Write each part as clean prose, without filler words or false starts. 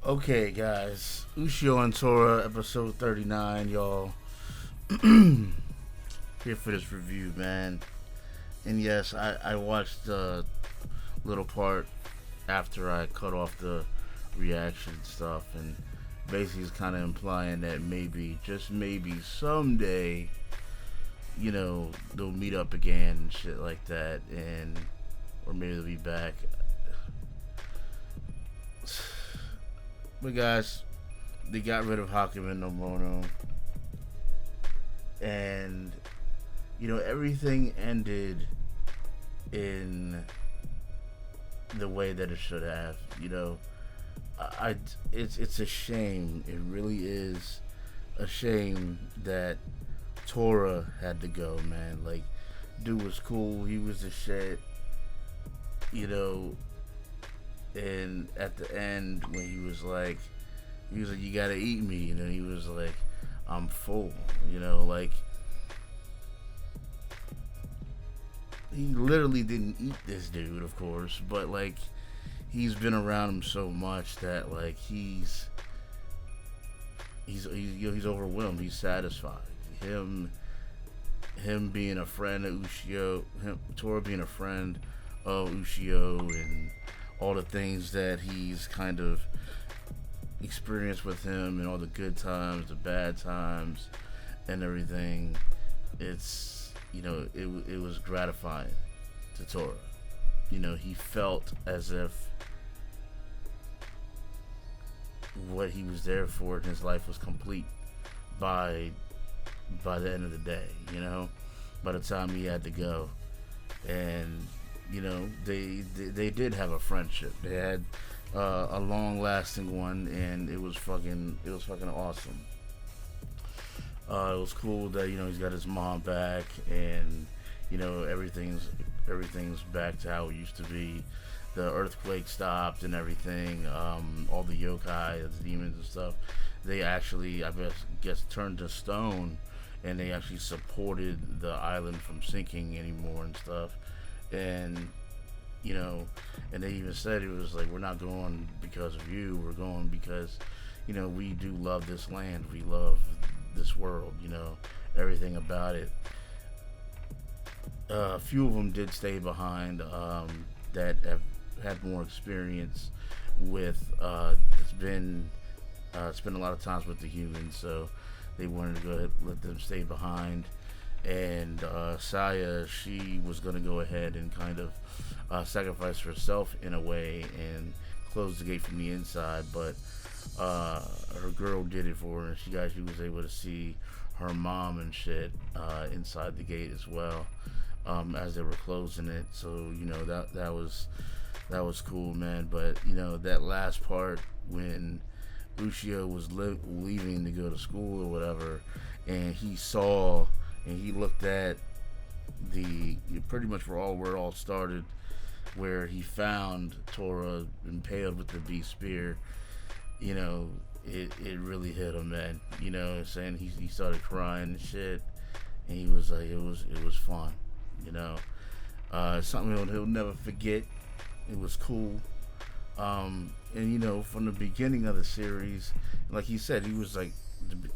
Okay, guys. Ushio and Tora, episode 39, y'all. Here for this review, man. And yes, I watched the little part after I cut off the reaction stuff, and basically is kind of implying that maybe, just maybe, someday, they'll meet up again and shit like that, and or maybe they'll be back. But guys, they got rid of Hakumen no Mono, and everything ended in the way that it should have. It's a shame. It really is a shame that Tora had to go, man. Like, dude was cool. He was the shit. You know, and at the end when he was like, you gotta eat me, he was like, I'm full, like, he literally didn't eat this dude, of course, but like, he's been around him so much that like he's overwhelmed. He's satisfied. Him being a friend of Ushio, Tora being a friend of Ushio, and all the things that he's kind of experienced with him, and all the good times, the bad times, and everything. It's it was gratifying to Tora. He felt as if what he was there for in his life was complete by the end of the day. By the time he had to go, and they did have a friendship. They had a long lasting one, and it was fucking awesome. It was cool that he's got his mom back, and everything's back to how it used to be. The earthquake stopped and everything. All the yokai, the demons and stuff, they actually, I guess, turned to stone, and they actually supported the island from sinking anymore and stuff. And and they even said, it was like, we're not going because of you, we're going because we do love this land, we love this world, everything about it. A few of them did stay behind, that have had more experience with spent a lot of times with the humans, so they wanted to go ahead and let them stay behind. And Saya, she was going to go ahead and kind of sacrifice herself in a way and close the gate from the inside, but her girl did it for her, and she was able to see her mom and shit inside the gate as well, as they were closing it. So that was cool, man. But that last part when Ushio was leaving to go to school or whatever, and he saw and he looked at the pretty much where it all started, where he found Tora impaled with the beast spear. It really hit him, man. Saying he started crying and shit, and he was like, it was fun. Something he'll never forget. It was cool. And from the beginning of the series, like he said, he was like,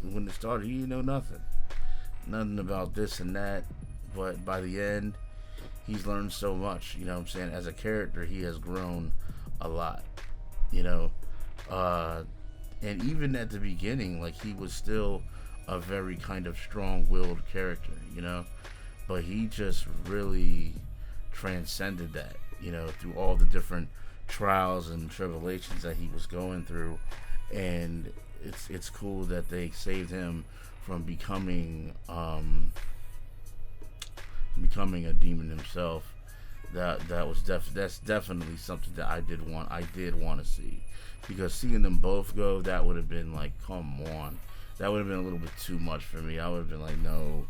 when it started, he didn't know nothing about this and that, but by the end, he's learned so much. As a character, he has grown a lot. And even at the beginning, like, he was still a very kind of strong-willed character, but he just really transcended that, through all the different trials and tribulations that he was going through. And it's cool that they saved him from becoming a demon himself. That's definitely something that I did want to see, because seeing them both go, that would have been like, come on, that would have been a little bit too much for me. I would have been like, no,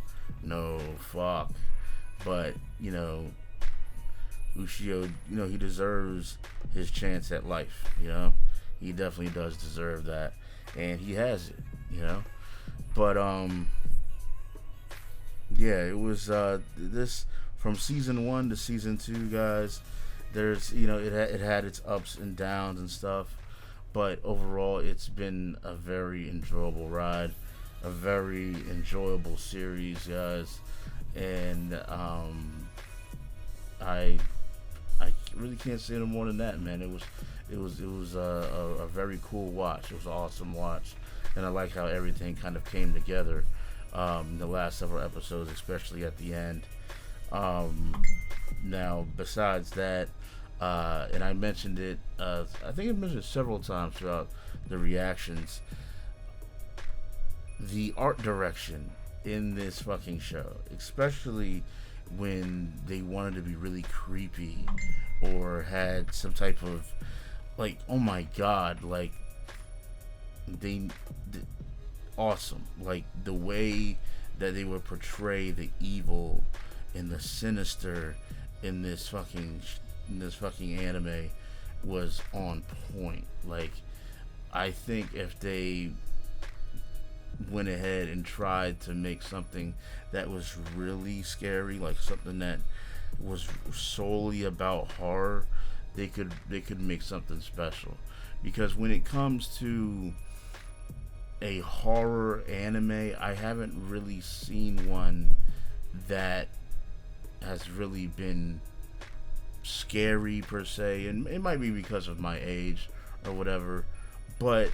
fuck. But Ushio, he deserves his chance at life. He definitely does deserve that, and he has it. But yeah, it was this from season 1 to season 2, guys. There's it had its ups and downs and stuff, but overall, it's been a very enjoyable ride, a very enjoyable series, guys, and I really can't say no more than that, man. It was a very cool watch. It was an awesome watch, and I like how everything kind of came together. The last several episodes, especially at the end. Now, besides that, and I mentioned it, I think I mentioned it several times throughout the reactions. The art direction in this fucking show, especially when they wanted to be really creepy or had some type of like, oh my god, like awesome, like the way that they would portray the evil and the sinister in this fucking anime was on point. Like, I think if they went ahead and tried to make something that was really scary, like something that was solely about horror, they could make something special. Because when it comes to a horror anime, I haven't really seen one that has really been scary per se, and it might be because of my age or whatever, but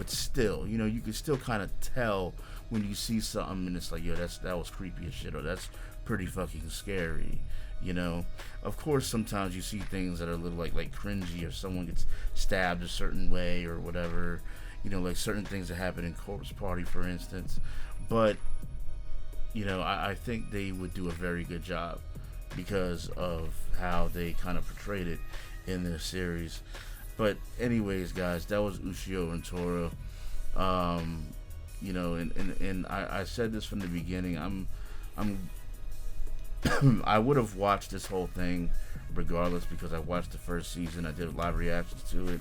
still, you know, you can still kind of tell when you see something and it's like, yo, that was creepy as shit, or that's pretty fucking scary, you know. Of course, sometimes you see things that are a little like cringy, or someone gets stabbed a certain way or whatever, you know, like certain things that happen in Corpse Party, for instance. But, you know, I think they would do a very good job because of how they kind of portrayed it in their series. But anyways, guys, that was Ushio and Tora. You know, and I said this from the beginning. I would have watched this whole thing regardless, because I watched the first season. I did live reactions to it.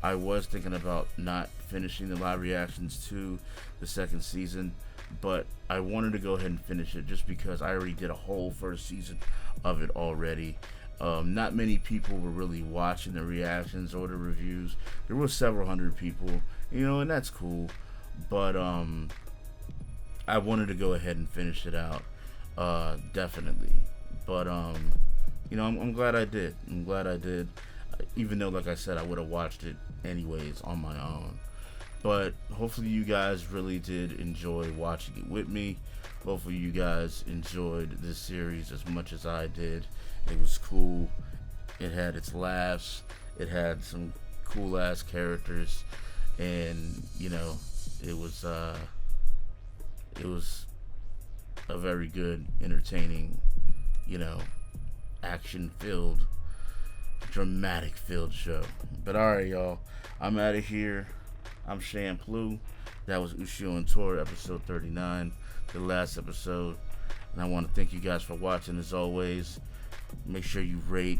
I was thinking about not finishing the live reactions to the second season, but I wanted to go ahead and finish it just because I already did a whole first season of it already. Not many people were really watching the reactions or the reviews. There were several hundred people, you know, and that's cool. But I wanted to go ahead and finish it out, definitely. But you know, I'm glad I did. I'm glad I did, even though, like I said, I would have watched it anyways on my own. But hopefully you guys really did enjoy watching it with me. Hopefully you guys enjoyed this series as much as I did. It was cool. It had its laughs. It had some cool ass characters, and you know, it was a very good, entertaining, you know, action filled, dramatic filled show. But alright, y'all, I'm out of here. I'm CenTruL. That was Ushio and Tora, episode 39, the last episode. And I want to thank you guys for watching. As always, make sure you rate,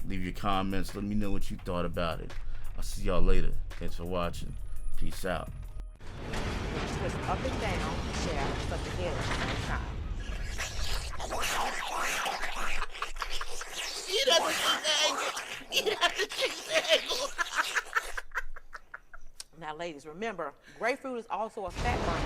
leave your comments, let me know what you thought about it. I'll see y'all later. Thanks for watching. Peace out. Twist up and down, yeah, stuff together at the same time. Get up the cheese angle! Get up the cheese angle! Now, ladies, remember, grapefruit is also a fat burner.